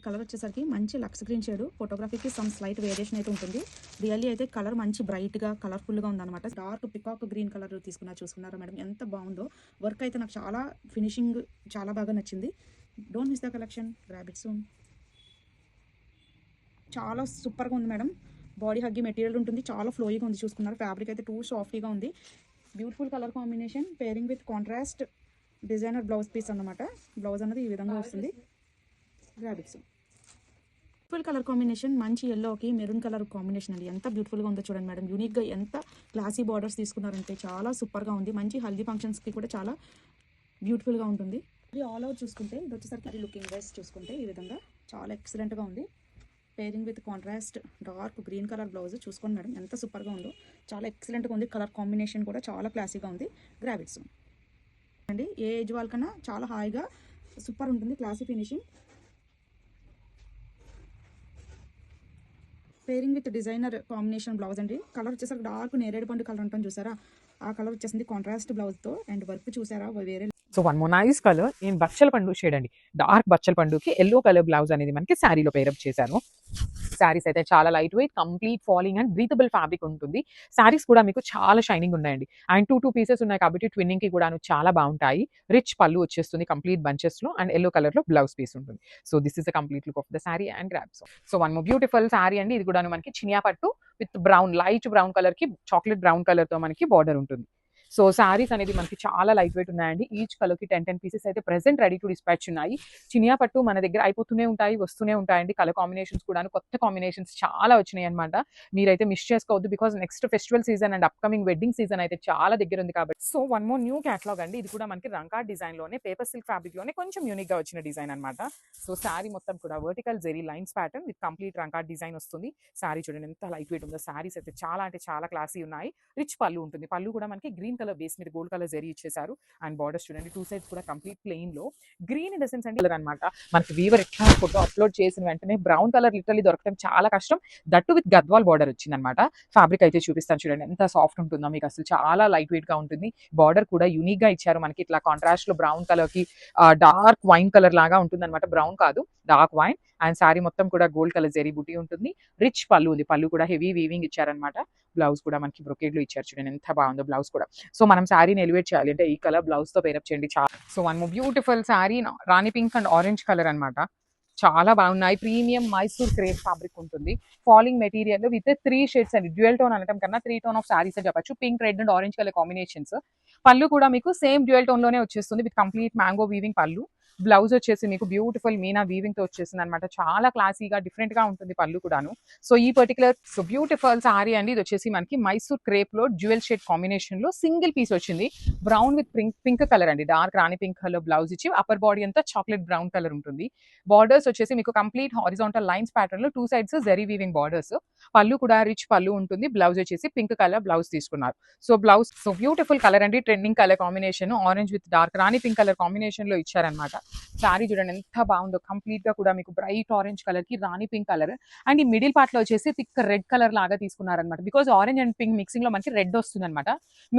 Colour వచ్చేసరికి మంచి లక్స్ గ్రీన్ షేడ్, ఫోటోగ్రఫీకి సమ్ స్లైట్ వేరియేషన్ అయితే ఉంటుంది. రియల్లీ అయితే కలర్ మంచి బ్రైట్గా కలర్ఫుల్గా ఉందన్నమాట. డార్క్ పికాక్ గ్రీన్ కలర్ చూసుకున్నారా మేడం, ఎంత బాగుందో. వర్క్ అయితే నాకు చాలా ఫినిషింగ్ చాలా బాగా నచ్చింది. Don't miss the collection, grab it soon. చాలా సూపర్గా ఉంది మేడం. బాడీ హగ్గి మెటీరియల్ ఉంటుంది, చాలా ఫ్లోయిగా ఉంది. చూసుకున్నారు ఫ్యాబ్రిక్ అయితే టూ సాఫ్టీగా ఉంది. Beautiful colour combination pairing with contrast designer blouse piece అన్నమాట. బ్లౌజ్ అన్నది ఈ విధంగా వస్తుంది. గ్రాబిక్స్ బ్యూటిఫుల్ కలర్ కాంబినేషన్, మంచి ఎల్లోకి మెరూన్ కలర్ కాంబినేషన్ అండి. ఎంత బ్యూటిఫుల్గా ఉందో చూడండి మేడం. యూనిక్గా ఎంత క్లాసీ బార్డర్స్ తీసుకున్నారంటే చాలా సూపర్గా ఉంది. మంచి హల్దీ ఫంక్షన్స్కి కూడా చాలా బ్యూటిఫుల్గా ఉంటుంది. ఇది ఆల్ అవుట్ చూసుకుంటే ఇది వచ్చేసరికి అది లుకింగ్ వైస్ చూసుకుంటే ఈ విధంగా చాలా ఎక్సలెంట్గా ఉంది. Pairing with contrast dark green colour blouse చూసుకోండి మేడం, ఎంత సూపర్గా ఉందో. చాలా ఎక్సలెంట్గా ఉంది. కలర్ కాంబినేషన్ కూడా చాలా క్లాసీగా ఉంది. గ్రాబిక్స్ అండి, ఏ ఏజ్ వాళ్ళకన్నా చాలా హాయిగా సూపర్ ఉంటుంది. Classy finishing pairing with designer combination blouse అండి. కలర్ వచ్చేసరికి డార్క్ నేరేడు పండు కలర్ ఉంటుంది చూసారా, ఆ కలర్ వచ్చేసింది కాంట్రాస్ట్ బ్లౌజ్తో. అండ్ వర్క్ చూసారా వేరే. So one more nice colour నేను బచ్చల పండు షేడ్ అండి. డార్క్ బచ్చల పండుకి ఎల్లో కలర్ బ్లౌజ్ అనేది మనకి శారీలో పేరప్ చేశాను. శారీస్ అయితే చాలా light weight, complete falling and breathable fabric ఉంటుంది. శారీస్ కూడా మీకు చాలా షైనింగ్ ఉన్నాయండి. అండ్ టూ పీసెస్ ఉన్నాయి కాబట్టి ట్విన్నింగ్ కి కూడా చాలా బాగుంటాయి. రిచ్ పళ్ళు వచ్చేస్తుంది కంప్లీట్ బంచెస్ లో, అండ్ ఎల్లో కలర్ లో బ్లౌజ్ పీస్ ఉంటుంది. So this is the complete look of the sari and grabs. So one more beautiful sari అండి. ఇది కూడా మనకి చినియా పట్టు with brown, light brown colour కి చాక్లెట్ బ్రౌన్ కలర్ తో మనకి బార్డర్ ఉంటుంది. సో శారీస్ అనేది మనకి చాలా లైట్ వెయిట్ ఉన్నాయండి. ఈచ్ కలర్ కి 10 పీసెస్ అయితే ప్రెసెంట్ రెడీ టు డిస్పాచ్ ఉన్నాయి. చినియా పట్టు మన దగ్గర అయిపోతూనే ఉంటాయి, వస్తూనే ఉంటాయండి. కలర్ కాంబినేషన్స్ కూడా కొత్త కాంబినేషన్స్ చాలా వచ్చినాయి అనమాట. మీరైతే మిస్ చేసుకోవద్దు, because next festival season and upcoming wedding season అయితే చాలా దగ్గర ఉంది కాబట్టి. So one more new catalogue అండి. ఇది కూడా మనకి రంకా డిజైన్ లోనే, పేపర్ సిల్క్ ఫ్యాబ్రిక్ లోనే కొంచెం యూనిక్ గా వచ్చిన డిజైన్ అనమాట. సో శారీ మొత్తం కూడా vertical zari lines pattern with complete రంకా డిజైన్ వస్తుంది. శారీ చూడండి ఎంత లైట్ వెయిట్ ఉందో. శారీస్ అయితే చాలా అంటే చాలా క్లాసీ ఉన్నాయి. రిచ్ పళ్ళు ఉంటుంది. పళ్ళు కూడా మనకి గ్రీన్ కలర్ బేస్ మీద గోల్డ్ కలర్ జరీ ఇచ్చేసారు. అండ్ బార్డర్స్ చూడండి టూ సైడ్స్ కూడా కంప్లీట్ ప్లెయిన్ లో గ్రీన్ ఇన్ ద సెన్స్ అండి కలర్ అనమాట. మనకి వీవర్ ఎట్లా ఫోటో అప్లోడ్ చేసిన వెంటనే బ్రౌన్ కలర్ లిటరల్లీ దొరకడం చాలా కష్టం. దట్టు విత్ గద్వాల్ బార్డర్ వచ్చింది అనమాట. ఫ్యాబ్రిక్ అయితే చూపిస్తాను చూడండి ఎంత సాఫ్ట్ ఉంటుందో మీకు. అసలు చాలా లైట్ వెయిట్ గా ఉంటుంది. బార్డర్ కూడా యూనిక్ గా ఇచ్చారు మనకి. ఇట్లా కాంట్రాస్ట్ లో బ్రౌన్ కలర్ కి డార్క్ వైన్ కలర్ లాగా ఉంటుంది అనమాట. బ్రౌన్ కాదు, డార్క్ వైన్. అండ్ శారీ మొత్తం కూడా గోల్డ్ కలర్ జరీ బుటీ ఉంటుంది. రిచ్ పళ్ళు ఉంది. పళ్ళు కూడా హెవీ వీవింగ్ ఇచ్చారనమాట. బ్లౌజ్ కూడా మనకి బ్రొకేడ్ లో ఇచ్చారు చూడండి ఎంత బాగుందో బ్లౌజ్ కూడా. సో మనం శారీని ఎలివేట్ చేయాలి అంటే ఈ కలర్ బ్లౌజ్ తో పేరప్ చేయండి చాలా. So one more beautiful sari, Rani pink and orange colour అనమాట. చాలా బాగున్నాయి. ప్రీమియం మైసూర్ క్రేప్ ఫ్యాబ్రిక్ ఉంటుంది. ఫాలింగ్ మెటీరియల్ విత్ 3 షేడ్స్ అండి. డ్యూయల్ టోన్ అనడం కన్నా 3 టోన్ ఆఫ్ శారీస్ అని చెప్పచ్చు. Pink, red and orange colour combinations. పళ్ళు కూడా మీకు సేమ్ డ్యూయల్ టోన్ లోనే వచ్చేస్తుంది విత్ కంప్లీట్ మ్యాంగో వీవింగ్ పళ్ళు. బ్లౌజ్ వచ్చేసి మీకు బ్యూటిఫుల్ మీనా వీవింగ్ తో వచ్చేసింది అనమాట. చాలా క్లాసీగా డిఫరెంట్ గా ఉంటుంది పళ్ళు కూడాను. సో ఈ పర్టికులర్ బ్యూటిఫుల్ సారీ అండి. ఇది వచ్చేసి మనకి మైసూర్ క్రేప్ లో డ్యూయల్ షేడ్ కాంబినేషన్ లో సింగిల్ పీస్ వచ్చింది. బ్రౌన్ విత్ పింక్ కలర్ అండి. Dark rani pink colour blouse ఇచ్చి అప్పర్ బాడీ అంతా చాక్లెట్ బ్రౌన్ కలర్ ఉంటుంది. బార్డర్స్ వచ్చేసి మీకు కంప్లీట్ హారిజాంటల్ లైన్స్ ప్యాటర్న్ లో 2 సైడ్స్ జరీ వీవింగ్ బార్డర్స్. పళ్ళు కూడా రిచ్ పళ్ళు ఉంటుంది. బ్లౌజ్ వచ్చేసి పింక్ కలర్ బ్లౌజ్ తీసుకున్నారు. So blouse so beautiful colour అండి. Trending colour combination orange with dark rani pink colour combination లో ఇచ్చారనమాట. శారీ చూడండి ఎంత బాగుందో. కంప్లీట్ గా కూడా మీకు బ్రైట్ ఆరెంజ్ కలర్ కి రాణి పింక్ కలర్ అండ్ ఈ మిడిల్ పార్ట్ లో వచ్చేసి థిక్ రెడ్ కలర్ లాగా తీసుకున్నారనమాట. Because orange and pink mixing లో మనకి రెడ్ వస్తుంది అనమాట.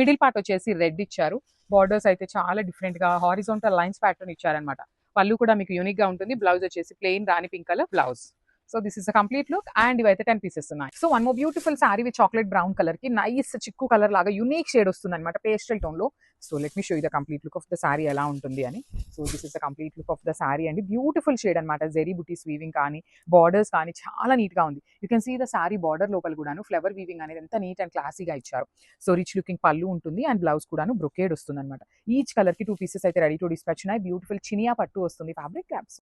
మిడిల్ పార్ట్ వచ్చేసి రెడ్ ఇచ్చారు. బార్డర్స్ అయితే చాలా డిఫరెంట్ గా హారిజాంటల్ లైన్స్ ప్యాటర్న్ ఇచ్చారనమాట. పళ్ళు కూడా మీకు యూనిక్ గా ఉంటుంది. బ్లౌజ్ వచ్చేసి plain rani pink colour blouse. So this is a complete look. And ఇవైతే 10 పీసెస్ ఉన్నాయి. So one more beautiful sari with chocolate brown colour కి నైస్ చిక్కు కలర్ లాగా యూనిక్ షేడ్ వస్తుంది అనమాట, పేస్టల్ టోన్ లో. So let me show you the complete look of the sari ఎలా ఉంటుంది అని. So this is the complete look of the sari అండి. బ్యూటిఫుల్ షేడ్ అనమాట. జెరీ బుటీస్ వీవింగ్ కానీ బార్డర్స్ కానీ చాలా నీట్ గా ఉంది. You can see the sari border లోపల కూడాను ఫ్లవర్ వీవింగ్ అనేది ఎంత నీట్ అండ్ క్లాసీగా ఇచ్చారు. సో రిచ్ లుకింగ్ పళ్ళు ఉంటుంది అండ్ బ్లౌజ్ కూడాను బ్రొకేడ్ వస్తుంది అనమాట. ఈచ్ కలర్ కి 2 పీసెస్ అయితే రెడీ టు డిస్పాచ్ ఉన్నాయి. బ్యూటిఫుల్ చినియా పట్టు వస్తుంది. ఫ్యాబ్రిక్ క్యాప్స్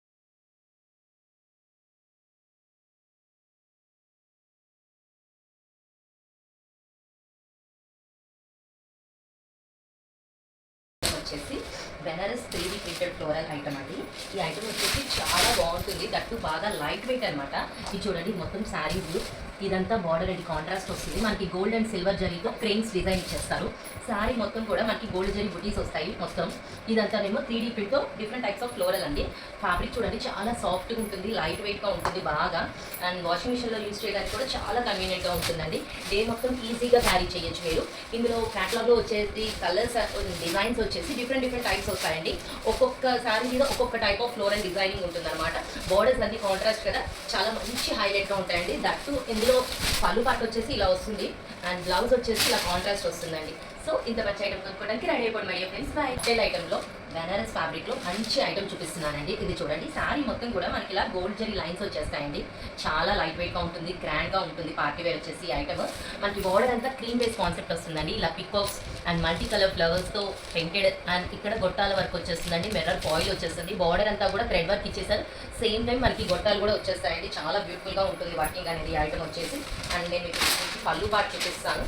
వచ్చేసి Banaras 3D printed floral item అండి. ఈ ఐటమ్ వచ్చేసి చాలా బాగుంటుంది. దట్టు బాగా లైట్ వెయిట్ అనమాట. ఇది చూడండి మొత్తం శారీ వ్యూ. ఇదంతా బార్డర్ అండి కాంట్రాస్ట్ వస్తుంది. మనకి గోల్డ్ అండ్ సిల్వర్ జరీతో క్రెయిన్స్ డిజైన్ ఇచ్చేస్తారు. శారీ మొత్తం కూడా మనకి గోల్డ్ జరీ బుటీస్ వస్తాయి మొత్తం. ఇదంతానేమో 3D ప్రింట్తో డిఫరెంట్ టైప్స్ ఆఫ్ ఫ్లోరల్ అండి. ఫ్యాబ్రిక్ చూడండి చాలా సాఫ్ట్గా ఉంటుంది, లైట్ వెయిట్గా ఉంటుంది బాగా. అండ్ వాషింగ్ మిషన్లో యూజ్ చేయడానికి కూడా చాలా కన్వీనియంట్గా ఉంటుందండి. డే మొత్తం ఈజీగా క్యారీ చేయొచ్చు మీరు. ఇందులో క్యాటలాగ్లో వచ్చేసి కలర్స్ డిజైన్స్ వచ్చేసి డిఫరెంట్ టైప్స్ వస్తాయండి. ఒక్కొక్క శారీ మీద ఒక్కొక్క టైప్ ఆఫ్ ఫ్లోరల్ డిజైనింగ్ ఉంటుందన్నమాట. బోర్డర్స్ అన్ని కాంట్రాస్ట్ కదా, చాలా మంచి హైలైట్గా ఉంటాయండి. దట్టు ఇందులో పళ్ళు పాటు వచ్చేసి ఇలా వస్తుంది అండ్ బ్లౌజ్ వచ్చేసి ఇలా కాంట్రాస్ట్ వస్తుందండి. సో ఇంత మంచి ఐటమ్ కొనుక్కోవడానికి రెడీ అయిపోండి మై డియర్ ఫ్రెండ్స్. టెల్ ఐటెంలో బెనారస్ ఫ్యాబ్రిక్లో మంచి ఐటమ్ చూపిస్తున్నానండి. ఇది చూడండి, శారీ మొత్తం కూడా మనకి ఇలా గోల్డ్ జరీ లైన్స్ వచ్చేస్తాయండి. చాలా లైట్ వెయిట్గా ఉంటుంది, గ్రాండ్గా ఉంటుంది. పార్టీ వేర్ వచ్చేసి ఈ ఐటమ్ మనకి బోర్డర్ అంతా క్రీమ్ బేస్ కాన్సెప్ట్ వస్తుందండి. ఇలా పికాక్స్ అండ్ మల్టీ కలర్ ఫ్లవర్స్తో పెయింటెడ్ అండ్ ఇక్కడ గొట్టాల వర్క్ వచ్చేస్తుందండి. మిర్రర్ ఫాయిల్ వచ్చేస్తుంది. బోర్డర్ అంతా కూడా థ్రెడ్ వర్క్ ఇచ్చేసారు. సేమ్ టైం మనకి గొట్టాలు కూడా వచ్చేస్తాయండి. చాలా బ్యూటిఫుల్గా ఉంటుంది వర్కింగ్ అనేది ఈ ఐటమ్ వచ్చేసి. అండ్ నేను మీకు పళ్ళు పార్ట్ చూపిస్తాను.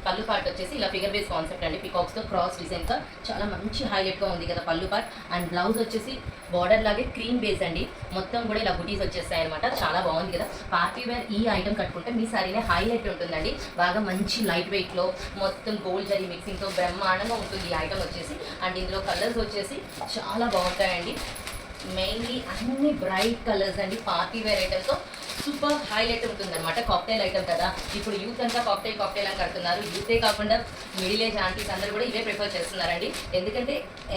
పళ్ళు పార్ట్ వచ్చేసి ఇలా ఫిగర్ బేస్ కాన్సెప్ట్ అండి. పికాక్స్తో క్రాస్ డిజైన్తో చాలా మంచి హైలైట్గా ఉంది కదా పళ్ళు పార్ట్. అండ్ బ్లౌజ్ వచ్చేసి బార్డర్ లాగే క్రీమ్ బేస్ అండి. మొత్తం కూడా ఇలా బుటీస్ వచ్చేస్తాయి అనమాట. చాలా బాగుంది కదా. పార్టీ వేర్ ఈ ఐటమ్ కట్టుకుంటే మీ సారీనే హైలైట్ ఉంటుందండి. బాగా మంచి లైట్ వెయిట్లో మొత్తం గోల్డ్ జరీ మిక్సింగ్తో బ్రహ్మాండంగా ఉంటుంది ఈ ఐటమ్ వచ్చేసి. అండ్ ఇందులో కలర్స్ వచ్చేసి చాలా బాగుంటాయండి. మెయిన్లీ అన్ని బ్రైట్ కలర్స్ అండి. పార్టీ వేర్ ఐటమ్తో సూపర్ హైలైట్ ఉంటుంది అనమాట. కాక్టైల్ ఐటమ్ కదా, ఇప్పుడు యూత్ అంతా కాక్టైల్ అని కడుతున్నారు. యూతే కాకుండా మిడిల్ ఏజ్ ఆంటీస్ అందరూ కూడా ఇవే ప్రిఫర్ చేస్తున్నారండి. ఎందుకంటే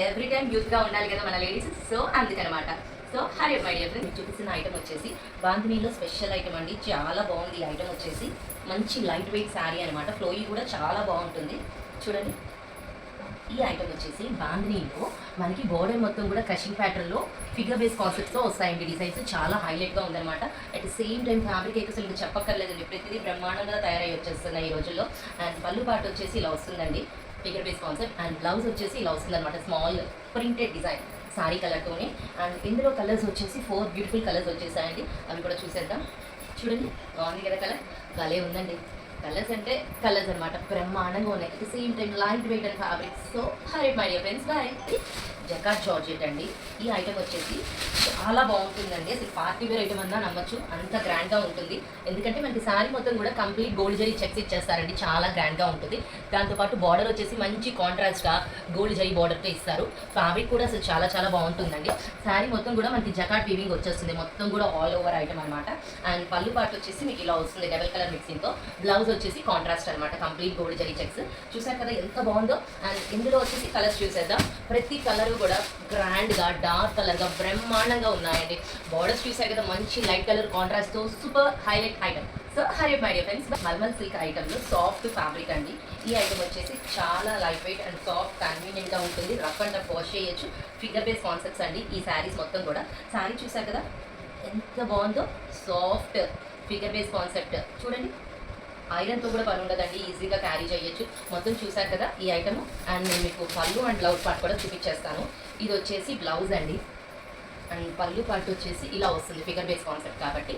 ఎవ్రీ టైం యూత్గా ఉండాలి కదా మన లేడీస్. సో అందుకనమాట. So Hari my dear friends, చూపిస్తున్న ఐటమ్ వచ్చేసి బాంధినీలో స్పెషల్ ఐటమ్ అండి. చాలా బాగుంది ఈ ఐటమ్ వచ్చేసి. మంచి లైట్ వెయిట్ శారీ అనమాట. ఫ్లోయి కూడా చాలా బాగుంటుంది. చూడండి, ఈ ఐటమ్ వచ్చేసి బాంధినీలో మనకి బోర్డర్ మొత్తం కూడా క్రషింగ్ ప్యాటర్న్లో ఫిగర్ బేస్ కాన్సెప్ట్తో వస్తాయండి. డిజైన్స్ చాలా హైలైట్గా ఉందన్నమాట. At the same time fabric అయితే అసలు చెప్పక్కర్లేదండి. ప్రతిదీ బ్రహ్మాండంగా తయారై వచ్చేస్తున్నాయి ఈ రోజుల్లో. అండ్ పళ్ళు పాటు వచ్చేసి ఇలా వస్తుందండి, figure base concept. And blouse వచ్చేసి ఇలా వస్తుంది అనమాట, స్మాల్ ప్రింటెడ్ డిజైన్ సారీ కలర్తోనే. అండ్ ఇందులో కలర్స్ వచ్చేసి 4 బ్యూటిఫుల్ కలర్స్ వచ్చేసాయండి. అవి కూడా చూసేద్దాం. చూడండి, బాగుంది కదా కలర్, భలే ఉందండి. కలర్స్ అంటే కలర్స్ అనమాట, బ్రహ్మాండంగా ఉన్నాయి. At the same time light weight and fabric. So hi my dear friends, bye. Jacquard georgette అండి. ఈ ఐటమ్ వచ్చేసి చాలా బాగుంటుందండి. అసలు పార్టీ వేర్ ఐటమ్ అన్నా నమ్మచ్చు, అంత గ్రాండ్గా ఉంటుంది. ఎందుకంటే మనకి శారీ మొత్తం కూడా కంప్లీట్ గోల్డ్ జరీ చెక్స్ ఇచ్చేస్తారండి. చాలా గ్రాండ్గా ఉంటుంది. దాంతోపాటు బార్డర్ వచ్చేసి మంచి కాంట్రాస్ట్గా గోల్డ్ జరీ బార్డర్తో ఇస్తారు. ఫ్యాబ్రిక్ కూడా అసలు చాలా చాలా బాగుంటుందండి. శారీ మొత్తం కూడా మనకి జకార్డ్ వీవింగ్ వచ్చేస్తుంది. మొత్తం కూడా ఆల్ ఓవర్ ఐటమ్ అనమాట. అండ్ పళ్ళు పార్ట్ వచ్చేసి మీకు ఇలా వస్తుంది డబల్ కలర్ మిక్సింగ్తో. బ్లౌజ్ వచ్చేసి కాంట్రాస్ట్ అనమాట, కంప్లీట్ గోల్డ్ జరీ చెక్స్. చూసారు కదా ఎంత బాగుందో. అండ్ ఇందులో వచ్చేసి కలర్స్ చూసేద్దాం. ప్రతి కలర్ కూడా గ్రాండ్గా డార్క్ కలర్గా బ్రహ్మాండంగా ఉన్నాయండి. బార్డర్స్ చూసారు కదా, మంచి లైట్ కలర్ కాంట్రాస్ట్తో super highlight item. So Hari my dear friends, malmal silk ఐటమ్లో సాఫ్ట్ ఫ్యాబ్రిక్ అండి. ఈ ఐటమ్ వచ్చేసి చాలా లైట్ వెయిట్ అండ్ సాఫ్ట్ కన్వీనియంట్గా ఉంటుంది. రఫ్ అండ్ టఫ్ వాష్ చేయొచ్చు. ఫిగర్ బేస్ కాన్సెప్ట్స్ అండి ఈ శారీస్ మొత్తం కూడా. శారీ చూసారు కదా ఎంత బాగుందో, సాఫ్ట్ ఫిగర్ బేస్ కాన్సెప్ట్. చూడండి, ఐరన్తో కూడా పని ఉండదండి, ఈజీగా క్యారీ చేయొచ్చు. మొత్తం చూసారు కదా ఈ ఐటమ్. అండ్ నేను మీకు పళ్ళు అండ్ బ్లౌజ్ పార్ట్ కూడా చూపించేస్తాను. ఇది వచ్చేసి బ్లౌజ్ అండి. అండ్ పళ్ళు పార్ట్ వచ్చేసి ఇలా వస్తుంది, ఫిగర్ బేస్ కాన్సెప్ట్ కాబట్టి.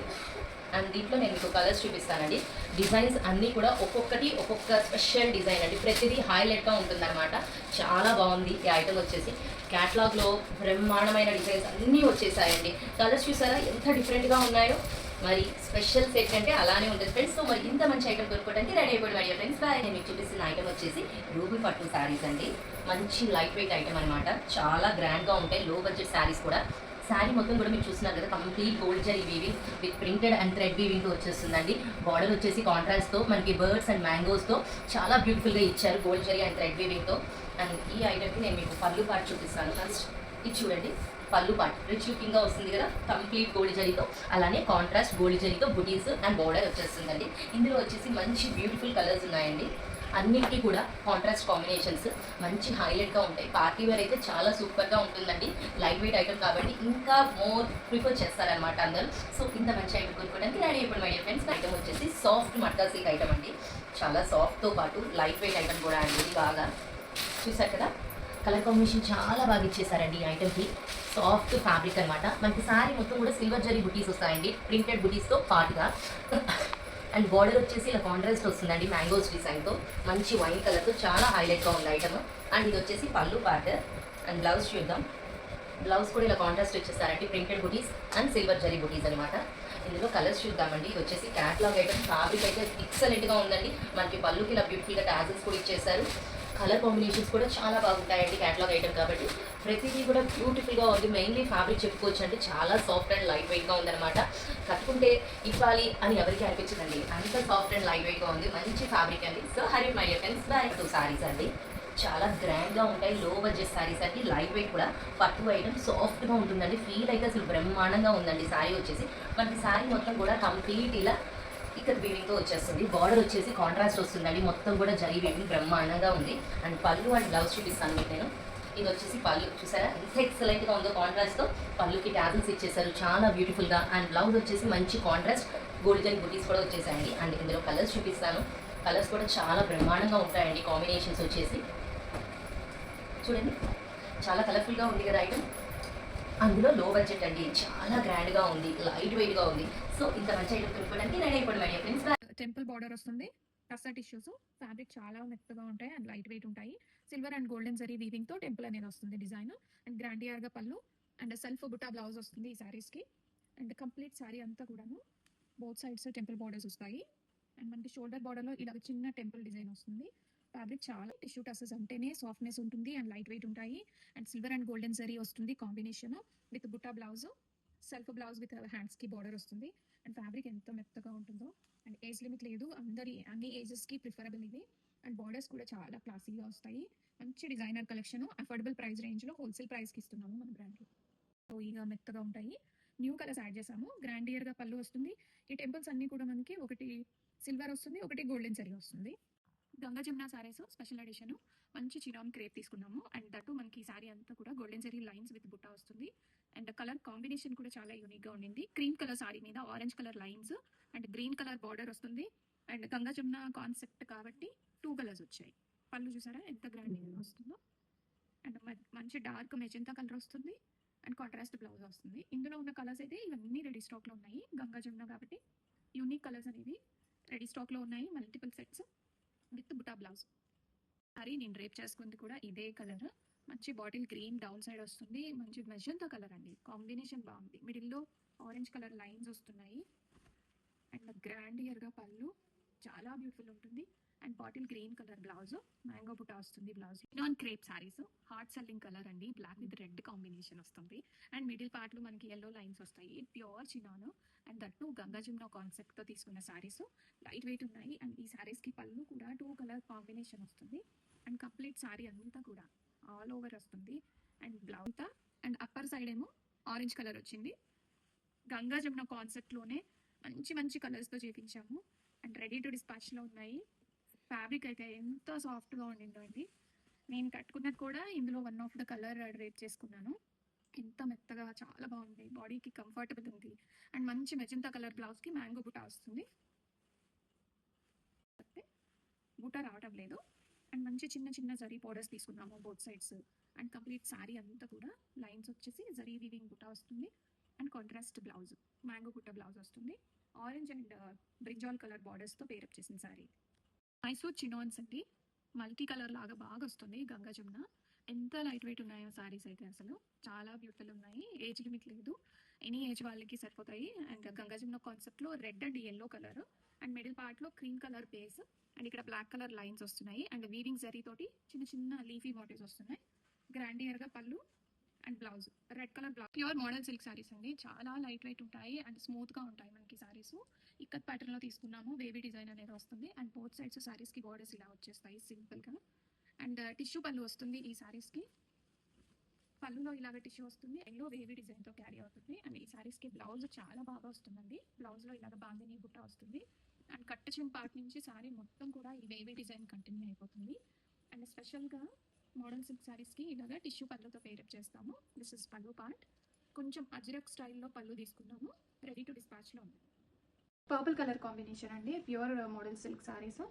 అండ్ దీంట్లో నేను మీకు కలర్స్ చూపిస్తానండి. డిజైన్స్ అన్నీ కూడా ఒక్కొక్కటి ఒక్కొక్క స్పెషల్ డిజైన్ అండి. ప్రతిదీ హైలైట్గా ఉంటుందన్నమాట. చాలా బాగుంది ఈ ఐటమ్ వచ్చేసి. క్యాటలాగ్లో బ్రహ్మాండమైన డిజైన్స్ అన్నీ వచ్చేసాయండి. కలర్స్ చూసారా ఎంత డిఫరెంట్గా ఉన్నాయో. మరి స్పెషల్ సెట్ అంటే అలానే ఉంటుంది ఫ్రెండ్స్. సో మరి ఇంత మంచి ఐటమ్ కొనుక్కోవడానికి రెడీ అయిపోయి మై ఫ్రెండ్స్. నేను మీకు చూపిస్తున్న ఐటమ్ వచ్చేసి రూబీ పట్టు శారీస్ అండి. మంచి లైట్ వెయిట్ ఐటమ్ అనమాట. చాలా గ్రాండ్గా ఉంటాయి, లో బడ్జెట్ శారీస్ కూడా. శారీ మొత్తం కూడా మీరు చూస్తున్నారు కదా, complete gold zari weaving with printed and thread వీవింగ్తో వచ్చేస్తుందండి. బార్డర్ వచ్చేసి కాంట్రాస్ట్తో మనకి బర్డ్స్ అండ్ మ్యాంగోస్తో చాలా బ్యూటిఫుల్గా ఇచ్చారు, గోల్డ్ జరీ అండ్ థ్రెడ్ వీవింగ్తో. అండ్ ఈ ఐటమ్కి నేను మీకు పళ్ళు పార్ట్ చూపిస్తాను. ఫస్ట్ ఇది చూడండి, పళ్ళు పార్ట్ రిచ్ లుకింగ్గా వస్తుంది కదా, కంప్లీట్ గోల్డ్ జరీతో. అలానే కాంట్రాస్ట్ గోల్డ్ జరీతో బుటీస్ అండ్ బోర్డర్ వచ్చేస్తుందండి. ఇందులో వచ్చేసి మంచి బ్యూటిఫుల్ కలర్స్ ఉన్నాయండి. అన్నిటికీ కూడా కాంట్రాస్ట్ కాంబినేషన్స్ మంచి హైలైట్గా ఉంటాయి. పార్టీ వేర్ అయితే చాలా సూపర్గా ఉంటుందండి. లైట్ వెయిట్ ఐటమ్ కాబట్టి ఇంకా మోర్ ప్రిఫర్ చేస్తారనమాట అందరూ. సో ఇంత మంచి ఐటమ్ కొనుక్కోవడానికి రెడీ అయిపోయి మై డియర్ ఫ్రెండ్స్. ఐటమ్ వచ్చేసి సాఫ్ట్ మట్కా సిల్క్ ఐటమ్ అండి. చాలా సాఫ్ట్తో పాటు లైట్ వెయిట్ ఐటమ్ కూడా అండి. బాగా చూసారు కదా, కలర్ కాంబినేషన్ చాలా బాగా ఇచ్చేసారండి ఈ ఐటమ్కి. సాఫ్ట్ ఫ్యాబ్రిక్ అనమాట. మనకి శారీ మొత్తం కూడా సిల్వర్ జరీ బుటీస్ వస్తాయండి, ప్రింటెడ్ బుటీస్తో పాటుగా. అండ్ బార్డర్ వచ్చేసి ఇలా కాంట్రాస్ట్ వస్తుందండి, మ్యాంగోస్ డిజైన్తో. మంచి వైన్ కలర్తో చాలా హైలైట్గా ఉంది ఐటమ్. అండ్ ఇది వచ్చేసి పళ్ళు పార్ట్. అండ్ బ్లౌజ్ చూద్దాం. బ్లౌజ్ కూడా ఇలా contrast వచ్చేస్తారండి, printed buttis and silver zari బుటీస్ అనమాట. ఇందులో కలర్స్ చూద్దామండి. ఇది వచ్చేసి క్యాట్లాగ్ ఐటమ్. ఫ్యాబ్రిక్ అయితే ఎక్సలెంట్గా ఉందండి. మనకి పళ్ళుకి ఇలా బ్యూటిఫుల్గా టాజిల్స్ కూడా ఇచ్చేసారు. కలర్ కాంబినేషన్స్ కూడా చాలా బాగుంటాయండి క్యాటలాగ్ ఐటమ్ కాబట్టి. ప్రతిదీ కూడా బ్యూటిఫుల్గా ఉంది. మెయిన్లీ ఫ్యాబ్రిక్ చెప్పుకోవచ్చు అంటే చాలా సాఫ్ట్ అండ్ లైట్ వెయిట్గా ఉందన్నమాట. కట్టుకుంటే ఇవ్వాలి అని ఎవరికి అనిపించదండి, అంత సాఫ్ట్ అండ్ లైట్ వెయిట్గా ఉంది. మంచి ఫ్యాబ్రిక్ అండి. So Hari my dear friends, 2 saris అండి. చాలా గ్రాండ్గా ఉంటాయి. లో బడ్జెట్ శారీస్ అండి, లైట్ వెయిట్ కూడా. పట్టు ఐటమ్ సాఫ్ట్గా ఉంటుందండి. ఫీల్ అయితే అసలు బ్రహ్మాండంగా ఉందండి శారీ వచ్చేసి. మనకి శారీ మొత్తం కూడా కంప్లీట్ ఇలా ఇక్కడ వీవింగ్తో వచ్చేస్తుంది. బార్డర్ వచ్చేసి కాంట్రాస్ట్ వస్తుందండి, మొత్తం కూడా జరీ వీవింగ్ బ్రహ్మాండంగా ఉంది. అండ్ పళ్ళు అండ్ బ్లౌజ్ చూపిస్తాను మీకు నేను. ఇది వచ్చేసి పళ్ళు చూసారా ఎంత ఎక్సలెంట్గా ఉందో, కాంట్రాస్ట్తో పళ్ళుకి ట్యాజిల్స్ ఇచ్చేసారు చాలా బ్యూటిఫుల్గా. అండ్ బ్లౌజ్ వచ్చేసి మంచి కాంట్రాస్ట్ గోల్డెన్ బుటీస్ కూడా వచ్చేసాయండి. అండ్ ఇందులో కలర్స్ చూపిస్తాను. కలర్స్ కూడా చాలా బ్రహ్మాండంగా ఉంటాయండి, కాంబినేషన్స్ వచ్చేసి చూడండి చాలా కలర్ఫుల్గా ఉంది కదా ఐటమ్. అందులో లో బడ్జెట్ అండి, చాలా గ్రాండ్గా ఉంది, లైట్ వెయిట్గా ఉంది. సో ఇంత మంచి ఐటమ్ కొనుక్కోవడానికి రెడీ అయిపోండి my dear friends. Temple border వస్తుంది, టస్సా టిష్యూస్, ఫ్యాబ్రిక్ చాలా మెత్తగా ఉంటాయి అండ్ లైట్ వెయిట్ ఉంటాయి. Silver and golden zari weaving తో టెంపుల్ అనేది వస్తుంది డిజైన్. అండ్ గ్రాండియర్ గా పళ్ళు అండ్ సెల్ఫ్ బుటా బ్లౌజ్ వస్తుంది ఈ సారీస్ కి. అండ్ కంప్లీట్ సారీ అంతా కూడాను బోత్ సైడ్స్ టెంపుల్ బార్డర్స్ వస్తాయి. అండ్ మనకి షోల్డర్ బార్డర్ లో ఇలా చిన్న టెంపుల్ డిజైన్ వస్తుంది. ఫ్యాబ్రిక్ చాలా టిష్యూ టసెస్ అంటేనే సాఫ్ట్నెస్ ఉంటుంది అండ్ లైట్ వెయిట్ ఉంటాయి. And silver and golden zari వస్తుంది కాంబినేషన్ విత్ బుటా blouse, self blouse with hands కి బార్డర్ వస్తుంది. అండ్ ఫ్యాబ్రిక్ ఎంత మెత్తగా ఉంటుందో. అండ్ ఏజ్ లిమిట్ లేదు, అన్ని ఏజెస్ కి ప్రిఫరబుల్ ఇది. అండ్ బార్డర్స్ కూడా చాలా క్లాసీగా వస్తాయి. మంచి designer collection, affordable price range లో హోల్సేల్ ప్రైస్ కి ఇస్తున్నాము మన బ్రాండ్ లో. ఇక మెత్తగా ఉంటాయి. న్యూ కలర్స్ యాడ్ చేసాము. గ్రాండియర్ గా పళ్ళు వస్తుంది. ఈ టెంపుల్స్ అన్ని కూడా మనకి ఒకటి సిల్వర్ వస్తుంది, ఒకటి గోల్డెన్ జరీ వస్తుంది. గంగా జమున సారీస్ స్పెషల్ ఎడిషన్ మంచి చిరాన్ క్రేప్ తీసుకున్నాము. అండ్ దట్టు మనకి సారీ అంతా కూడా golden zari lines with Butta వస్తుంది. అండ్ కలర్ కాంబినేషన్ కూడా చాలా యూనిక్ గా ఉండింది. క్రీమ్ కలర్ సారీ మీద orange colour lines and green colour border వస్తుంది. అండ్ గంగా జమున కాన్సెప్ట్ కాబట్టి 2 కలర్స్ వచ్చాయి. పళ్ళు చూసారా ఎంత గ్రాండ్ వస్తుందో. అండ్ మంచి డార్క్ మెజంతా కలర్ వస్తుంది అండ్ కాంట్రాస్ట్ బ్లౌజ్ వస్తుంది. ఇందులో ఉన్న కలర్స్ అయితే ఇవన్నీ రెడీ స్టాక్ లో ఉన్నాయి. గంగా జమున కాబట్టి యూనిక్ కలర్స్ అనేవి రెడీ స్టాక్ లో ఉన్నాయి. మల్టిపుల్ సెట్స్ విత్ బుటా బ్లౌజ్. సారీ నేను రేప్ చేసుకుంది కూడా ఇదే కలర్. మంచి బాటిల్ గ్రీన్ డౌన్ సైడ్ వస్తుంది. మంచి మెజంతా కలర్ అండి, కాంబినేషన్ బాగుంది. మిడిల్లో ఆరెంజ్ కలర్ లైన్స్ వస్తున్నాయి. అండ్ గ్రాండియర్ గా పళ్ళు చాలా బ్యూటిఫుల్ ఉంటుంది. And bottle green colour blouse, mango బుటా వస్తుంది blouse. Non crepe saris hot selling colour అండి, బ్లాక్ విత్ రెడ్ కాంబినేషన్ వస్తుంది. అండ్ మిడిల్ పార్ట్ లో మనకి ఎల్లో లైన్స్ వస్తాయి. ప్యూర్ చినాను అండ్ దట్టు గంగా జమున కాన్సెప్ట్ తో తీసుకున్న సారీస్ లైట్ వెయిట్ ఉన్నాయి. అండ్ ఈ సారీస్ కి పళ్ళు కూడా 2 కలర్ కాంబినేషన్ వస్తుంది. అండ్ కంప్లీట్ సారీ అంతా కూడా ఆల్ ఓవర్ వస్తుంది. And blouse and upper side ఏమో ఆరెంజ్ కలర్ వచ్చింది. గంగా జమున కాన్సెప్ట్ లోనే మంచి మంచి కలర్స్ తో చేపించాము. అండ్ రెడీ టు డిస్పాచ్ లో ఉన్నాయి. ఫ్యాబ్రిక్ అయితే ఎంత సాఫ్ట్ గా ఉండిందో అండి. నేను కట్టుకున్నది కూడా ఇందులో one of the colour rape చేసుకున్నాను. ఎంత మెత్తగా చాలా బాగుంది, బాడీకి కంఫర్టబుల్ ఉంది. అండ్ మంచి మెజంతా కలర్ బ్లౌజ్ కి మ్యాంగో బుటా వస్తుంది. బుటా రావటం లేదు. అండ్ మంచి చిన్న చిన్న జరీ బోర్డర్స్ తీసుకున్నాము both sides. And complete sari అంతా కూడా లైన్స్ వచ్చేసి జరీ వీవింగ్ బుటా వస్తుంది. అండ్ కాంట్రాస్ట్ బ్లౌజ్, మ్యాంగో బుటా బ్లౌజ్ వస్తుంది. Orange and brinjal colour borders తో పేరప్ చేసిన సారీ. మైసూర్ చినాన్స్ అండి, మల్టీ కలర్ లాగా బాగా వస్తుంది. గంగా జమున ఎంత లైట్ వెయిట్ ఉన్నాయో సారీస్ అయితే అసలు చాలా బ్యూటిఫుల్ ఉన్నాయి. ఏజ్ లిమిట్ లేదు, ఎనీ ఏజ్ వాళ్ళకి సరిపోతాయి. అండ్ గంగా జమున కాన్సెప్ట్ లో red and yellow colour and middle part లో క్రీమ్ కలర్ బేస్ అండ్ ఇక్కడ బ్లాక్ కలర్ లైన్స్ వస్తున్నాయి. అండ్ వీవింగ్ జరీ తోటి చిన్న చిన్న లీఫీ మోటివ్స్ వస్తున్నాయి. గ్రాండియర్ గా పళ్ళు and blouse red colour blouse. Pure model silk saris అండి, చాలా లైట్ వెయిట్ ఉంటాయి అండ్ స్మూత్ గా ఉంటాయి మనకి సారీస్. ఇక్కత్ ప్యాటర్న్ లో తీసుకున్నాము, వేవీ డిజైన్ అనేది వస్తుంది. అండ్ బోత్ సైడ్స్ సారీస్ కి బోర్డర్స్ ఇలా వచ్చేస్తాయి సింపుల్ గా. అండ్ టిష్యూ పళ్ళు వస్తుంది ఈ సారీస్ కి. పళ్ళులో ఇలాగ టిష్యూ వస్తుంది, ఎల్లో వేవీ డిజైన్ తో క్యారీ అవుతుంది. అండ్ ఈ సారీస్ కి బ్లౌజ్ చాలా బాగా వస్తుందండి. బ్లౌజ్ లో ఇలాగ బాందిని బుట్ట వస్తుంది. అండ్ కట్ చిన్ పార్ట్ నుంచి సారీ మొత్తం కూడా ఈ వేవీ డిజైన్ కంటిన్యూ అయిపోతుంది. అండ్ స్పెషల్ గా మోడల్ సిల్క్ సారీస్ కి ఇలాగా టిష్యూ పళ్ళుతో పేరప్ చేస్తాము. దిస్ ఇస్ పళ్ళు పార్ట్. కొంచెం అజ్రక్ స్టైల్లో పళ్ళు తీసుకున్నాము. రెడీ టు డిస్పాచ్ లో ఉంది. పర్పుల్ కలర్ కాంబినేషన్ అండి, pure model silk saris.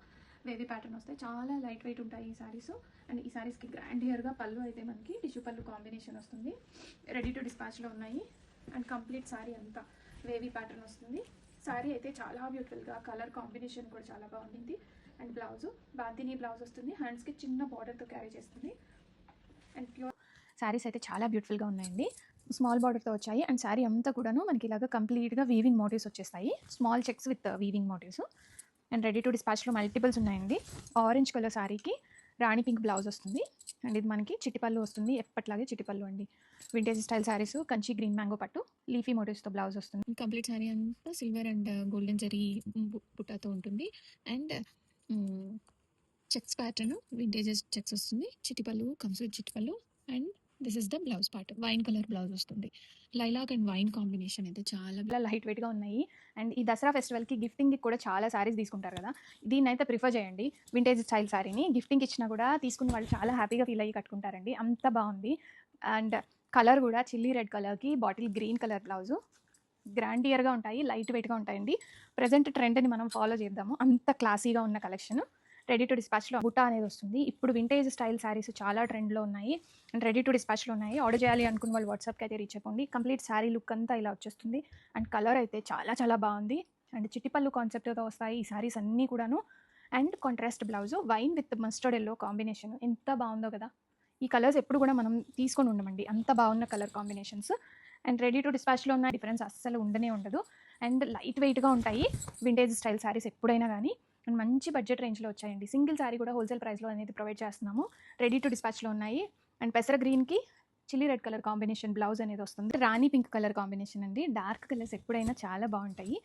Wavy pattern వస్తాయి, చాలా లైట్ వెయిట్ ఉంటాయి ఈ సారీస్. అండ్ ఈ సారీస్ కి గ్రాండియర్ గా పళ్ళు అయితే మనకి టిష్యూ పళ్ళు కాంబినేషన్ వస్తుంది. రెడీ టు డిస్పాచ్ లో ఉన్నాయి. అండ్ కంప్లీట్ సారీ అంతా వేవీ ప్యాటర్న్ వస్తుంది. సారీ అయితే చాలా బ్యూటిఫుల్ గా, కలర్ కాంబినేషన్ కూడా చాలా బాగుంది. అండ్ బ్లౌజ్ బాందిని బ్లౌజ్ వస్తుంది, హ్యాండ్స్ కి చిన్న బార్డర్ తో క్యారీ చేస్తుంది. అండ్ ప్యూర్ సారీస్ అయితే చాలా బ్యూటిఫుల్ గా ఉన్నాయండి. స్మాల్ బార్డర్ తో వచ్చాయి. అండ్ సారీ అంతా కూడాను మనకి ఇలాగా కంప్లీట్ గా వీవింగ్ మోటివ్స్ వచ్చేస్తాయి. Small checks with weaving motifs. And ready to dispatch లో మల్టిపుల్స్ ఉన్నాయండి. ఆరెంజ్ కలర్ సారీకి రాణి పింక్ బ్లౌజ్ వస్తుంది. అండ్ ఇది మనకి చిట్టిపల్లు వస్తుంది, ఎప్పట్లాగే చిట్టిపల్లు అండి. Vintage style saris, Kanchi green mango పట్టు, లీఫీ మోటివ్స్ తో బ్లౌజ్ వస్తుంది. కంప్లీట్ సారీ అంతా సిల్వర్ అండ్ గోల్డెన్ జరీ బుట్టాతో ఉంటుంది. And checks pattern, vintages checks వస్తుంది. చిటిపల్లు కమ్స్ విత్ చిటిపల్లు and this is the blouse part. Wine colour blouse వస్తుంది. లైలాక్ అండ్ వైన్ కాంబినేషన్ అయితే చాలా లైట్ వెయిట్గా ఉన్నాయి. అండ్ ఈ దసరా ఫెస్టివల్కి గిఫ్టింగ్కి కూడా చాలా శారీస్ తీసుకుంటారు కదా, దీన్ని అయితే ప్రిఫర్ చేయండి. వింటేజ్ స్టైల్ శారీని గిఫ్టింగ్ ఇచ్చినా కూడా తీసుకున్న వాళ్ళు చాలా హ్యాపీగా ఫీల్ అయ్యి కట్టుకుంటారండి, అంత బాగుంది. అండ్ కలర్ కూడా చిల్లీ రెడ్ కలర్కి బాటిల్ గ్రీన్ కలర్ బ్లౌజు గ్రాండియర్గా ఉంటాయి, లైట్ వెయిట్గా ఉంటాయండి. ప్రజెంట్ ట్రెండ్ని మనం ఫాలో చేద్దాము, అంత క్లాసీగా ఉన్న కలెక్షన్. రెడీ టు డిస్పాచ్లో బుట్ట అనేది వస్తుంది. ఇప్పుడు వింటేజ్ స్టైల్ శారీస్ చాలా ట్రెండ్లో ఉన్నాయి అండ్ రెడీ టు డిస్పాచ్లో ఉన్నాయి. ఆర్డర్ చేయాలి అనుకున్న వాళ్ళు వాట్సాప్కి అయితే రీచ్ అయిపోండి. కంప్లీట్ శారీ లుక్ అంతా ఇలా వచ్చేస్తుంది అండ్ కలర్ అయితే చాలా చాలా బాగుంది. అండ్ చిట్టిపల్లు కాన్సెప్ట్తో వస్తాయి ఈ శారీస్ అన్నీ కూడాను. And contrast blouse wine with mustard yellow combination ఎంత బాగుందో కదా. ఈ కలర్స్ ఎప్పుడు కూడా మనం తీసుకొని ఉండమండి, అంత బాగున్న colour combinations. And ready to డిస్పాచ్లో ఉన్న డిఫరెన్స్ అస్సలు ఉండనే ఉండదు. అండ్ లైట్ వెయిట్గా ఉంటాయి వింటేజ్ స్టైల్ శారీస్ ఎప్పుడైనా కానీ. అండ్ మంచి బడ్జెట్ రేంజ్లో వచ్చాయండి. సింగిల్ శారీ కూడా హోల్సేల్ ప్రైస్లో అనేది ప్రొవైడ్ చేస్తున్నాము. రెడీ టు డిస్పాచ్లో ఉన్నాయి. అండ్ పెసర గ్రీన్కి chilli red colour combination blouse అనేది వస్తుంది. రాణి పింక్ కలర్ కాంబినేషన్ అండి. డార్క్ కలర్స్ ఎప్పుడైనా చాలా బాగుంటాయి.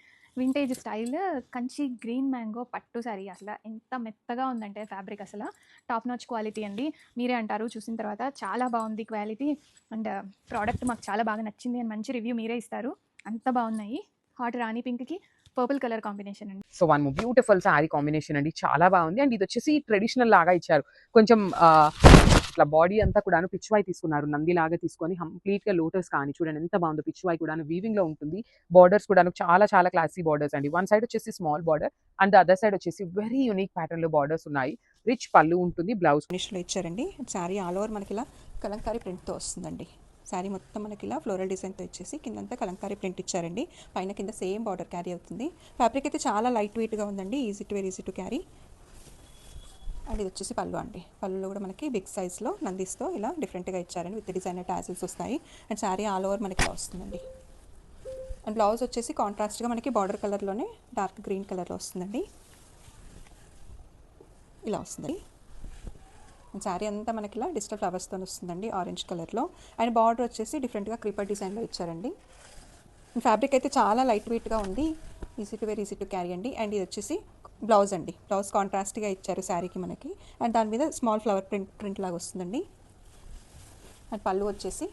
Vintage style Kanchi green mango పట్టు శారీ అసలు ఎంత మెత్తగా ఉందంటే ఫ్యాబ్రిక్ అసలు టాప్ నాచ్ క్వాలిటీ అండి. మీరే అంటారు చూసిన తర్వాత చాలా బాగుంది క్వాలిటీ అండ్ ప్రోడక్ట్ మాకు చాలా బాగా నచ్చింది అని మంచి రివ్యూ మీరే ఇస్తారు, అంత బాగున్నాయి. హాట్ రాణి పింక్కి పర్పుల్ కలర్ కాంబినేషన్ అండి. So one beautiful sari combination అండి, చాలా బాగుంది. అండ్ ఇది వచ్చేసి ట్రెడిషనల్ లాగా ఇచ్చారు, కొంచెం ఇట్లా బాడీ అంతా కూడా పిచ్వాయి తీసుకున్నారు, నంది లాగా తీసుకొని కంప్లీట్ గా లోటస్ కానీ చూడండి ఎంత బాగుందో. పిచ్వాయి కూడా వీవింగ్ లో ఉంటుంది. బార్డర్స్ కూడా చాలా చాలా క్లాసీ బార్డర్స్ అండి. వన్ సైడ్ వచ్చేసి small border and other side వచ్చేసి వెరీ యూనిక్ ప్యాటర్న్ లో బార్డర్స్ ఉన్నాయి. రిచ్ పళ్ళు ఉంటుంది, బ్లౌజ్ ఫినిష్లో ఇచ్చారండి. శారీ ఆల్ ఓవర్ మనకి ఇలా కలంకారీ ప్రింట్తో వస్తుందండి. శారీ మొత్తం మనకి ఇలా ఫ్లోరల్ డిజైన్తో ఇచ్చేసి కిందంతా కలంకారీ ప్రింట్ ఇచ్చారండి. పైన కింద సేమ్ బార్డర్ క్యారీ అవుతుంది. ఫ్యాబ్రిక్ అయితే చాలా లైట్ వెయిట్గా ఉందండి, easy to wear, easy to carry. And ఇది వచ్చేసి పళ్ళు అండి. పళ్ళులో కూడా మనకి బిగ్ సైజ్లో నందిస్తో ఇలా డిఫరెంట్గా ఇచ్చారండి. విత్ డిజైనర్ టాజిల్స్ వస్తాయి. అండ్ శారీ ఆల్ ఓవర్ మనకి ఇలా వస్తుందండి. అండ్ బ్లౌజ్ వచ్చేసి కాంట్రాస్ట్గా మనకి బార్డర్ కలర్లోనే డార్క్ గ్రీన్ కలర్లో వస్తుందండి, ఇలా వస్తుంది. శారీ అంతా మనకి ఇలా డిజిటల్ ఫ్లవర్స్తో వస్తుందండి ఆరెంజ్ కలర్లో. అండ్ బార్డర్ వచ్చేసి డిఫరెంట్గా క్రీపర్ డిజైన్లో ఇచ్చారండి. ఫ్యాబ్రిక్ అయితే చాలా లైట్ వెయిట్గా ఉంది, easy to wear, easy to carry అండి. అండ్ ఇది వచ్చేసి బ్లౌజ్ అండి. బ్లౌజ్ కాంట్రాస్ట్గా ఇచ్చారు శారీకి మనకి. అండ్ దాని మీద స్మాల్ ఫ్లవర్ ప్రింట్ లాగా వస్తుందండి. అండ్ పళ్ళు వచ్చేసి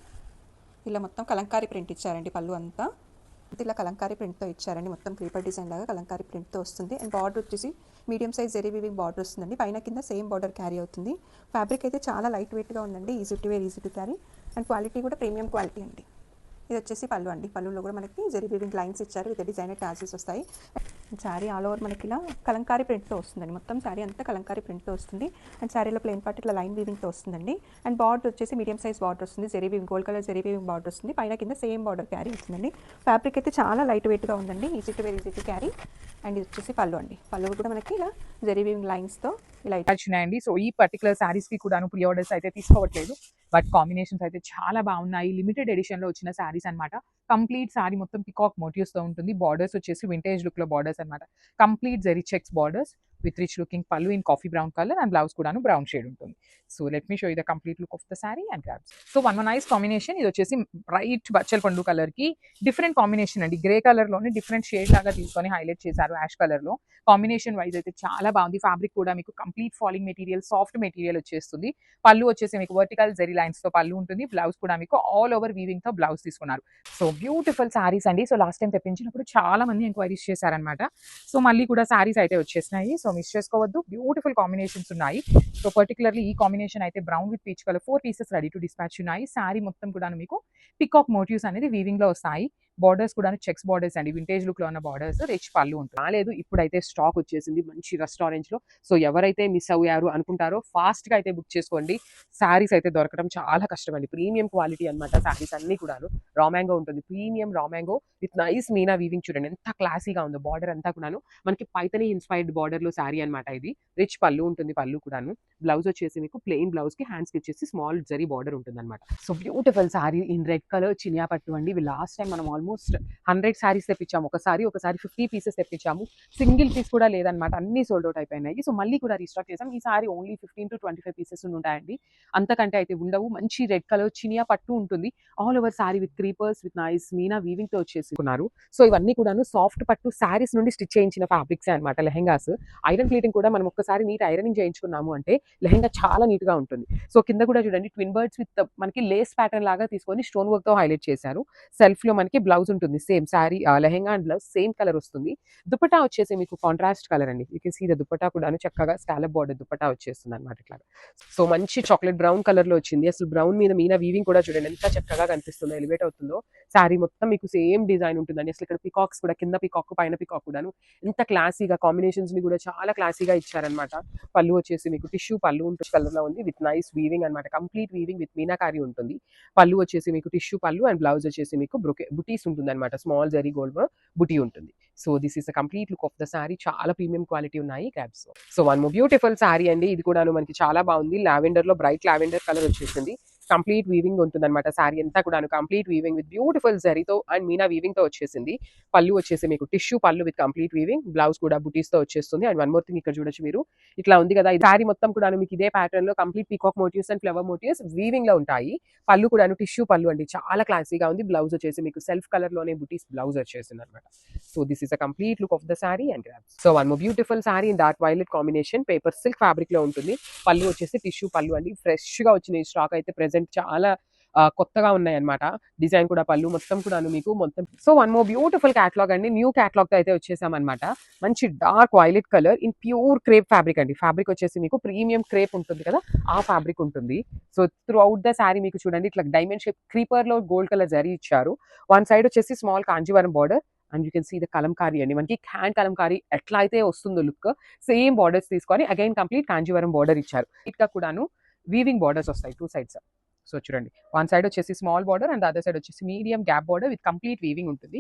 ఇలా మొత్తం కలంకారీ ప్రింట్ ఇచ్చారండి. పళ్ళు అంతా ఇలా కలంకారీ ప్రింట్తో ఇచ్చారండి, మొత్తం క్రీపర్ డిజైన్ లాగా కలంకారీ ప్రింట్తో వస్తుంది. అండ్ బార్డర్ వచ్చేసి medium size zari weaving border వస్తుందండి. పైన కింద సేమ్ బార్డర్ క్యారీ అవుతుంది. ఫ్యాబ్రిక్ అయితే చాలా లైట్ వెయిట్గా ఉందండి, easy to wear, easy to carry. And quality కూడా ప్రీమియం క్వాలిటీ అండి. ఇది వచ్చేసి పళ్ళు అండి. పళ్ళులో కూడా మనకి జెరీ వీవింగ్ లైన్స్ ఇచ్చారు, విత్ డిజైనర్ టాజిల్స్ వస్తాయి. శారీ ఆల్ ఓవర్ మనకి ఇలా కలంకారీ ప్రింట్తో వస్తుందండి. మొత్తం శారీ అంతా కలంకారీ ప్రింట్తో వస్తుంది. అండ్ శారీలో ప్లెయిన్ పార్ట్ ఇట్లా లైన్ వీవింగ్తో వస్తుందండి. అండ్ బార్డర్ వచ్చేసి మీడియం సైజ్ బార్డర్ వస్తుంది, zari weaving gold colour zari weaving border వస్తుంది. పైన కింద సేమ్ బార్డర్ క్యారీ అవుతుందండి. ఫ్యాబ్రిక్ అయితే చాలా లైట్ వెయిట్గా ఉందండి, easy to wear, easy to carry. And ఇది వచ్చేసి పళ్ళు అండి. పళ్ళు కూడా మనకి ఇలా జెరీ వీవింగ్ లైన్స్తో ఇలా వచ్చినాయండి. సో ఈ పర్టికులర్ శారీస్ కి కూడా ప్రీ ఆర్డర్స్ అయితే తీసుకోవట్లేదు, బట్ కాంబినేషన్స్ అయితే చాలా బాగున్నాయి. లిమిటెడ్ ఎడిషన్ లో వచ్చిన శారీస్ అనమాట. కంప్లీట్ శారీ మొత్తం పికాక్ మోటివ్స్ తో ఉంటుంది. బార్డర్స్ వచ్చేసి వింటేజ్ లుక్ లో బార్డర్స్ అనమాట. Complete zari checks borders with rich looking పళ్ళు in coffee brown colour and blouse కూడా బ్రౌన్ షేడ్ ఉంటుంది. So let me show you the complete look of the sari and grabs. So one nice combination. ఇది వచ్చేసి bright బచ్చల పండు colour కి different combination అండి. Grey colour లోనే డిఫరెంట్ షేడ్ లాగా తీసుకొని హైలైట్ చేశారు యాష్ కలర్ లో. కాంబినేషన్ వైజ్ అయితే చాలా బాగుంది. ఫ్యాబ్రిక్ కూడా మీకు complete falling material, soft material వచ్చేస్తుంది. పళ్ళు వచ్చేసి మీకు వర్టికల్ జెరీ లైన్స్ తో పళ్ళు ఉంటుంది. బ్లౌజ్ కూడా మీకు ఆల్ ఓవర్ వీవింగ్ తో బ్లౌజ్ తీసుకున్నారు. సో బ్యూటిఫుల్ శారీస్ అండి. సో లాస్ట్ టైం తెప్పించినప్పుడు చాలా మంది ఎంక్వైరీస్ చేశారనమాట. సో మళ్ళీ కూడా శారీస్ అయితే వచ్చేసినాయి, సో మిస్ చేసుకోవద్దు. బ్యూటిఫుల్ కాంబినేషన్స్ ఉన్నాయి. సో పర్టికులర్లీ ఈ కాంబినేషన్ అయితే brown with peach colour 4 pieces ready to dispatch ఉన్నాయి. శారీ మొత్తం కూడా మీకు పికాక్ మోటివ్స్ అనేది వీవింగ్ లో వస్తాయి. బార్డర్స్ కూడా చెక్స్ బార్డర్స్ అండి, వింటేజ్ లుక్ లో ఉన్న బార్డర్స్, రిచ్ పళ్ళు ఉంటుంది. రాలేదు, ఇప్పుడైతే స్టాక్ వచ్చేసింది మంచి రెస్టారెంట్స్ లో. సో ఎవరైతే మిస్ అయ్యారు అనుకుంటారో ఫాస్ట్ గా అయితే బుక్ చేసుకోండి. శారీస్ అయితే దొరకడం చాలా కష్టం అండి. ప్రీమియం క్వాలిటీ అనమాట శారీస్ అన్ని కూడా. రా మ్యాంగో ఉంటుంది, premium raw mango with nice Meena weaving. చూడండి ఎంత క్లాసీగా ఉందో. బార్డర్ అంతా కూడాను మనకి పైతని ఇన్స్పైర్డ్ బార్డర్ లో శారీ అనమాట. ఇది రిచ్ పళ్ళు ఉంటుంది, పళ్ళు కూడాను బ్లౌజ్ వచ్చేసి మీకు ప్లెయిన్ బ్లౌజ్కి హ్యాండ్స్కి వచ్చేసి స్మాల్ జరీ బార్డర్ ఉంటుంది అనమాట. So beautiful sari in red colour Chiniya పట్టు అండి. ఇవి లాస్ట్ టైం మనం ఆల్మోస్ట్ 100 శారీస్ తెప్పించాము. ఒకసారి 50 పీసెస్ తెప్పించాము. సింగిల్ పీస్ కూడా లేదనమాట, అన్ని సోల్డ్ అవుట్ అయిపోయినాయి. సో మళ్ళీ కూడా రీస్టాక్ చేసాం. ఈ సారీ ఓన్లీ 15 to 25 పీసెస్ ఉంటాయండి, అంతకంటే అయితే ఉండవు. మంచి రెడ్ కలర్ చినియా పట్టు ఉంటుంది. All over sorry with creepers with nice Meena weaving తో వచ్చేసుకున్నారు. సో ఇవన్నీ కూడాను సాఫ్ట్ పట్టు శారీస్ నుండి స్టిచ్ చేయించిన ఫ్యాబ్రిక్స్ అనమాట. లెహెంగాస్ ఐరన్ ప్లీటింగ్ కూడా మనం ఒక్కసారి నీట్ ఐరనింగ్ చేయించుకున్నాము అంటే లెహెంగా చాలా నీట్ గా ఉంటుంది. సో కింద కూడా చూడండి ట్విన్ బర్డ్స్ విత్ మనకి లేస్ ప్యాటర్న్ లాగా తీసుకొని స్టోన్ వర్క్ తో హైలైట్ చేశారు. సెల్ఫ్ లో మనకి బ్లౌజ్ ఉంటుంది, same sari lehenga and blouse same colour వస్తుంది. దుపట్టా వచ్చేసి మీకు కాంట్రాస్ట్ కలర్ అండి. You can see the dupatta కూడా చక్కగా స్కాలప్ బార్డర్ దుపట్టా వచ్చేస్తుంది అనమాట ఇట్లా. సో మంచి చాక్లెట్ బ్రౌన్ కలర్ లో వచ్చింది. అసలు బ్రౌన్ మీద మీనా వీవింగ్ కూడా చూడండి ఎంత చక్కగా కనిపిస్తుందో, ఎలివేట్ అవుతుందో. శారీ మొత్తం మీకు సేమ్ డిజైన్ ఉంటుందండి. అసలు ఇక్కడ పికాక్స్ కూడా, కింద పికాక్ పైన పికాక్ కూడాను ఎంత క్లాసీగా కాంబినేషన్స్ ని కూడా చాలా క్లాసీగా ఇచ్చారనమాట. పళ్ళు వచ్చేసి మీకు టిష్యూ పళ్ళు ఉంటుంది, కలర్ లో ఉంది విత్ నైస్ వీవింగ్ అనమాట. కంప్లీట్ వీవింగ్ విత్ మీనాకారి ఉంటుంది. పళ్ళు వచ్చేసి మీకు టిష్యూ పళ్ళు అండ్ బ్లౌజ్ వచ్చేసి మీకు బుటీస్ ఉంటుంది అనమాట. స్మాల్ జరీ గోల్డ్ బుటీ ఉంటుంది. So this is the complete look of the sorry. చాలా ప్రీమియం క్వాలిటీ ఉన్నాయి crabs. So one more beautiful sari అండి. ఇది కూడా మనకి చాలా బాగుంది. లావెండర్ లో బ్రైట్ లావెండర్ కలర్ వచ్చేసింది. కంప్లీట్ వీవింగ్ ఉంటుంది అనమాట. సారీ అంతా కూడా కంప్లీట్ వీవింగ్ విత్ బ్యూటిఫుల్ జరీతో అండ్ మీనా వీవింగ్ తో వచ్చేసింది. పళ్ళు వచ్చేసి మీకు టిష్యూ పళ్ళు విత్ కంప్లీట్ వీవింగ్, బ్లౌజ్ కూడా బుటీస్ తో వచ్చేస్తుంది. అండ్ వన్ మోర్ థింగ్ ఇక్కడ చూడొచ్చు మీరు, ఇట్లా ఉంది కదా, ఈ సారీ మొత్తం కూడా మీకు ఇదే ప్యాటర్న్ లో complete peacock motifs and flower motifs weaving లో ఉంటాయి. పళ్ళు కూడా టిష్యూ పళ్ళు అండి, చాలా క్లాసీగా ఉంది. బ్లౌజ్ వచ్చేసి మీకు సెల్ఫ్ కలర్ లోనే బుటీస్ బ్లౌజ్ వచ్చేసింది అనమాట. So this is a complete look of the sorry and grabs. So one more beautiful sorry in dark violet combination, paper silk fabric లో ఉంటుంది. పళ్ళు వచ్చేసి టిష్యూ పళ్ళు అండి. ఫ్రెష్ గా వచ్చిన ఈ స్టాక్ అయితే ప్రెసెంట్ చాలా కొత్తగా ఉన్నాయి అనమాట. డిజైన్ కూడా పళ్ళు మొత్తం కూడా మీకు మొత్తం. So one more beautiful catalogue అండి. న్యూ క్యాటలాగ్ తో అయితే వచ్చేసామన్నమాట. మంచి dark violet colour in pure crepe fabric అండి. ఫ్యాబ్రిక్ వచ్చేసి మీకు ప్రీమియం క్రేప్ ఉంటుంది కదా, ఆ ఫ్యాబ్రిక్ ఉంటుంది. So throughout the sari మీకు చూడండి ఇట్లా డైమండ్ షేప్ క్రీపర్ లో గోల్డ్ కలర్ జరీ ఇచ్చారు. వన్ సైడ్ వచ్చేసి small Kanjeevaram border and you can see the Kalamkari అండి. మనకి హ్యాండ్ కలంకారీ ఎట్లా అయితే వస్తుందో లుక్, సేమ్ బార్డర్స్ తీసుకొని అగైన్ కంప్లీట్ కాంజీవరం బార్డర్ ఇచ్చారు. ఇట్లా కూడాను వీవింగ్ బార్డర్స్ వస్తాయి 2 sides. సో చూడండి వన్ సైడ్ వచ్చేసి small border and other side వచ్చేసి medium gap border with complete weaving ఉంటుంది.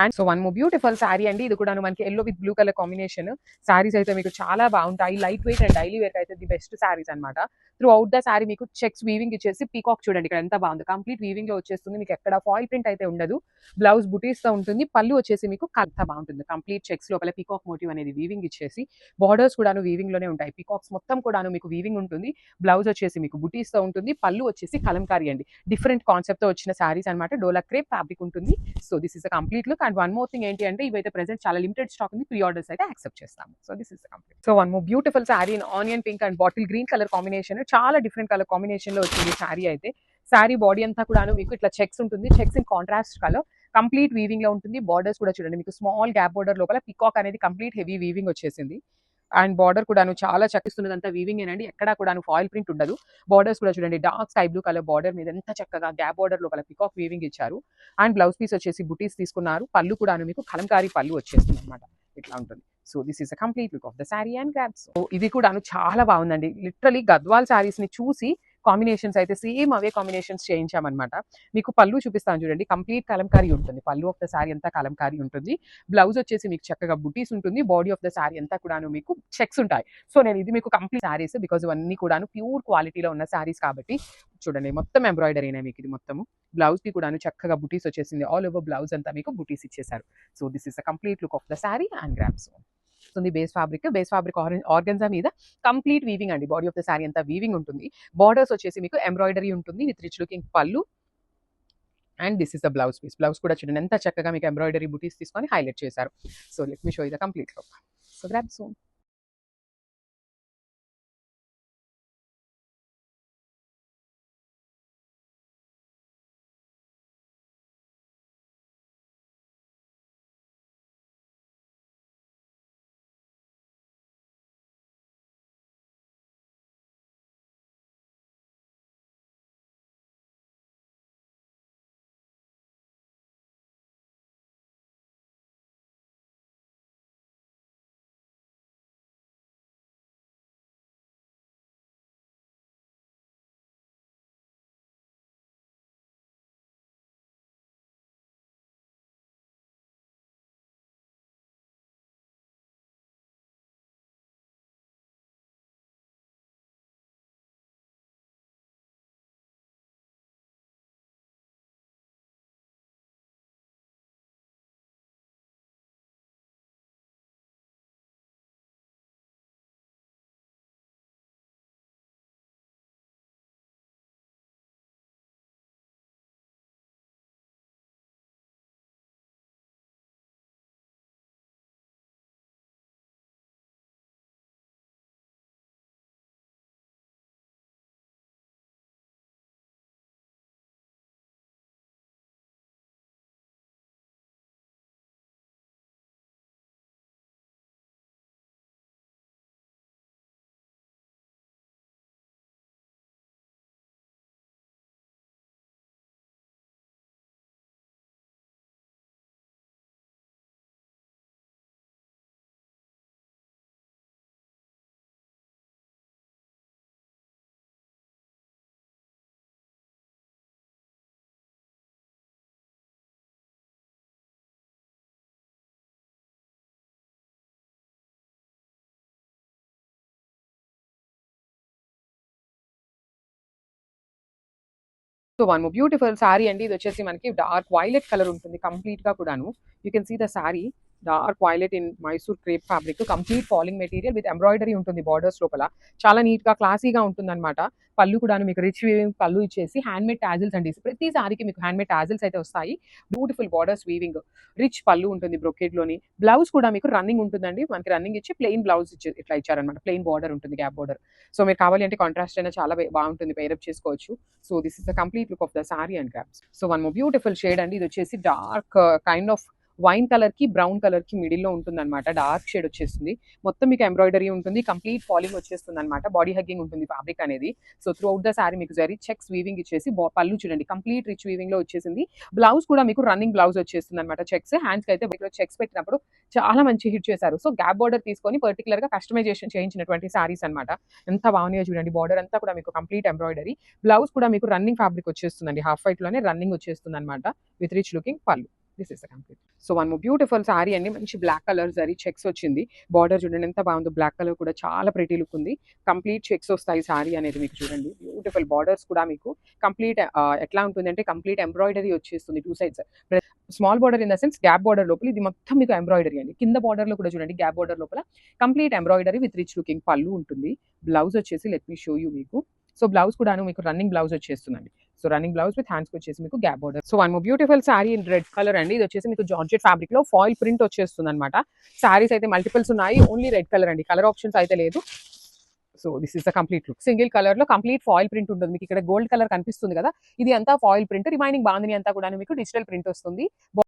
And so one more beautiful sari అండి. ఇది కూడా మనకి yellow with blue colour combination. Saris అయితే మీకు చాలా బాగుంటాయి. Light weight and daily wear అయితే ది బెస్ట్ శారీస్ అనమాట. త్రూ అవుట్ ద శారీ మీకు చెక్స్ వీవింగ్ ఇచ్చేసి పీకాక్ చూడండి ఇక్కడ ఎంత బాగుంది, కంప్లీట్ వీవింగ్ లో వచ్చేస్తుంది. మీకు ఎక్కడ ఫాయిల్ ప్రింట్ అయితే ఉండదు. బ్లౌజ్ బుటీస్ తో ఉంటుంది. పళ్ళు వచ్చేసి మీకు అంత బాగుంటుంది. కంప్లీట్ చెక్స్ లోపల పీకాక్ మోటివ్ అనేది వీవింగ్ ఇచ్చేసి బార్డర్స్ కూడాను వీవింగ్ లోనే ఉంటాయి. పీకాక్స్ మొత్తం కూడాను మీకు వీవింగ్ ఉంటుంది. బ్లౌజ్ వచ్చేసి మీకు బుటీస్ తో ఉంటుంది. పళ్ళు వచ్చేసి కలంకారీ అండి. డిఫరెంట్ కాన్సెప్ట్ తో వచ్చిన శారీస్ అనమాట. డోలా క్రేప్ ఫ్యాబ్రిక్ ఉంటుంది. So this is a complete look. And one more thing ఏంటి అంటే ఇవైతే ప్రెసెంట్ చాలా లిమిటెడ్ స్టాక్ ఉంది. ప్రీ ఆర్డర్స్ అయితే యాక్సెప్ట్ చేస్తాము. So this is complete. So one more beautiful sari in onion pink and bottle green colour combination. చాలా different colour combination లో వచ్చింది శారీ అయితే. శారీ బాడీ అంతా కూడా మీకు ఇట్లా చెక్స్ ఉంటుంది. Checks in contrast colour, complete weaving లో ఉంటుంది. బార్డర్స్ కూడా చూడండి మీకు స్మాల్ గ్యాప్ బార్డర్ లోపల పికాక్ అనేది కంప్లీట్ హెవీ వీవింగ్ వచ్చేసింది. అండ్ బార్డర్ కూడాను చాలా చక్కిస్తున్నదంతా వీవింగ్ ఏనండి. ఎక్కడా కూడాను ఫాయిల్ ప్రింట్ ఉండదు. బార్డర్స్ కూడా చూడండి dark sky blue colour border మీద ఎంత చక్కగా గ్యాప్ బార్డర్ లోపల పికాక్ వీవింగ్ ఇచ్చారు. అండ్ బ్లౌజ్ పీస్ వచ్చేసి బుటీస్ తీసుకున్నారు. పళ్ళు కూడాను మీకు కలంకారీ పళ్ళు వచ్చేస్తుంది అనమాట. ఇట్లా ఉంటుంది. So this is a complete look of the sari and grabs. So ఇది కూడాను చాలా బాగుందండి. లిటరలీ గద్వాల్ శారీస్ ని చూసి కాంబినేషన్స్ అయితే సేమ్ అవే కాంబినేషన్స్ చేయించామన్నమాట. మీకు పళ్ళు చూపిస్తాను చూడండి, కంప్లీట్ కలంకారీ ఉంటుంది. పళ్ళు ఆఫ్ ద శారీ అంతా కలంకారీ ఉంటుంది. బ్లౌజ్ వచ్చేసి మీకు చక్కగా బుటీస్ ఉంటుంది. బాడీ ఆఫ్ ద శారీ అంతా కూడాను మీకు చెక్స్ ఉంటాయి. సో నేను ఇది మీకు కంప్లీట్ శారీస్ బికాజ్ ఇవన్నీ కూడాను ప్యూర్ క్వాలిటీలో ఉన్న శారీస్ కాబట్టి చూడండి మొత్తం ఎంబ్రాయిడరీనే మీకు ఇది మొత్తము. బ్లౌజ్ కి కూడాను చక్కగా బుటీస్ వచ్చేసింది. ఆల్ ఓవర్ బ్లౌజ్ అంతా మీకు బుటీస్ ఇచ్చేసారు. So this is a complete look of the sari and grabs. Base fabric organza మీద కంప్లీట్ వీవింగ్ అండి. బాడీ ఆఫ్ ద శారీ అంతా వీవింగ్ ఉంటుంది. బార్డర్స్ వచ్చేసి మీకు ఎంబ్రాయిడరీ ఉంటుంది విత్ రిచ్ లుకింగ్ పళ్ళు. And this is the blouse piece. Blouse కూడా చూడండి ఎంత చక్కగా మీకు ఎంబ్రాయిడరీ బుటీస్ తీసుకొని హైలైట్ చేశారు. So let me show you the complete look. So grab soon. So one beautiful sari అండి. ఇది వచ్చేసి మనకి డార్క్ వైలెట్ కలర్ ఉంటుంది కంప్లీట్ గా కూడాను. You can see the sari dark violet in Mysore crepe fabric, complete falling material with embroidery ఉంటుంది borders లోపల. చాలా నీట్ గా క్లాసీగా ఉంటుంది అనమాట. పళ్ళు కూడాను మీకు రిచ్ వీవింగ్ పళ్ళు ఇచ్చేసి హ్యాండ్మేడ్ టాజిల్స్ అండి. ప్రతి సారీకి మీకు హ్యాండ్మేడ్ టాజిల్స్ అయితే వస్తాయి. బ్యూటిఫుల్ బార్డర్స్ వీవింగ్, రిచ్ పళ్ళు ఉంటుంది బ్రొకేట్ లోని. బ్లౌజ్ కూడా మీకు రన్నింగ్ ఉంటుందండి. మనకి రన్నింగ్ ఇచ్చి ప్లెయిన్ బ్లౌజ్ ఇచ్చి ఇట్లా ఇచ్చారనమాట. ప్లెయిన్ బార్డర్ ఉంటుంది, గ్యాప్ బార్డర్. సో మీరు కావాలి అంటే కాంట్రాస్ట్ అయినా చాలా బాగుంటుంది, పేరప్ చేసుకోవచ్చు. So this is the complete look of the sorry and crops. So one more beautiful shade అండి. ఇది వచ్చేసి dark kind of wine colour కి బ్రౌన్ కలర్ కి మిడిల్ లో ఉంటుంది అనమాట. డార్క్ షేడ్ వచ్చేస్తుంది. మొత్తం మీకు ఎంబ్రాయిడరీ ఉంటుంది, కంప్లీట్ ఫాలింగ్ వచ్చేస్తుంది అనమాట. బాడీ హగ్గింగ్ ఉంటుంది ఫ్యాబ్రిక్ అనేది. So throughout the sorry మీకు జరీ చెక్స్ వీవింగ్ ఇచ్చేసి పళ్ళు చూడండి కంప్లీట్ రిచ్ వీవింగ్ లో వచ్చేసింది. బ్లౌజ్ కూడా మీకు రన్నింగ్ బ్లౌజ్ వచ్చేస్తుంది అనమాట. చెక్స్ హ్యాండ్స్ కి అయితే చెక్స్ పెట్టినప్పుడు చాలా మంచి హిట్ చేశారు. సో గ్యాప్ బార్డర్ తీసుకొని పర్టికులర్ గా కస్టమైజేషన్ చేయించినటువంటి సారీస్ అనమాట. ఎంత బాగున్నాయో చూడండి. బార్డర్ అంతా కూడా మీకు కంప్లీట్ ఎంబ్రాయిడరీ. బ్లౌజ్ కూడా మీకు రన్నింగ్ ఫ్యాబ్రిక్ వచ్చేస్తుందండి. హాఫ్ వైట్ లోనే రన్నింగ్ వచ్చేస్తుంది అనమాట విత్ రిచ్ లుకింగ్ పళ్ళు. This is the complete. So one more beautiful sari అండి. మంచి బ్లాక్ కలర్ జరీ చెక్స్ వచ్చింది. బార్డర్ చూడండి ఎంత బాగుందో. బ్లాక్ కలర్ కూడా చాలా ప్రెటీ లుక్ ఉంది. కంప్లీట్ చెక్స్ వస్తాయి సారీ అనేది మీకు చూడండి. బ్యూటిఫుల్ బార్డర్స్ కూడా మీకు కంప్లీట్ ఎట్లా ఉంటుంది అంటే కంప్లీట్ ఎంబ్రాయిడరీ వచ్చేస్తుంది two sides. Small border in the sense gap border లోపల ఇది మొత్తం మీకు ఎంబ్రాయిడరీ అండి. కింద బార్డర్ లో కూడా చూడండి గ్యాప్ బార్డర్ లోపల complete embroidery with rich looking పళ్ళు ఉంటుంది. బ్లౌజ్ వచ్చేసి లెట్ మీ షో యూ మీకు. సో బ్లౌజ్ కూడా మీకు రన్నింగ్ బ్లౌజ్ వచ్చేస్తుందండి. So running blouse with hands వచ్చేసి మీకు gap border. So one more beautiful sorry in red colour అండి. ఇది వచ్చేసి మీకు జార్జెట్ ఫ్యాబ్రిక్ లో ఫాయిల్ ప్రింట్ వచ్చేస్తుంది అనమాట. సారీస్ అయితే మల్టిపుల్స్ ఉన్నాయి, ఓన్లీ రెడ్ కలర్ అండి. కలర్ ఆప్షన్స్ అయితే లేదు. So this is the complete look. Single colour లో కంప్లీట్ ఫాయిల్ ప్రింట్ ఉంటుంది. మీకు ఇక్కడ గోల్డ్ కలర్ కనిపిస్తుంది కదా, ఇది అంతా ఫాయిల్ ప్రింట్. రిమైనింగ్ బాందిని అంతా కూడా మీకు డిజిటల్ ప్రింట్ వస్తుంది.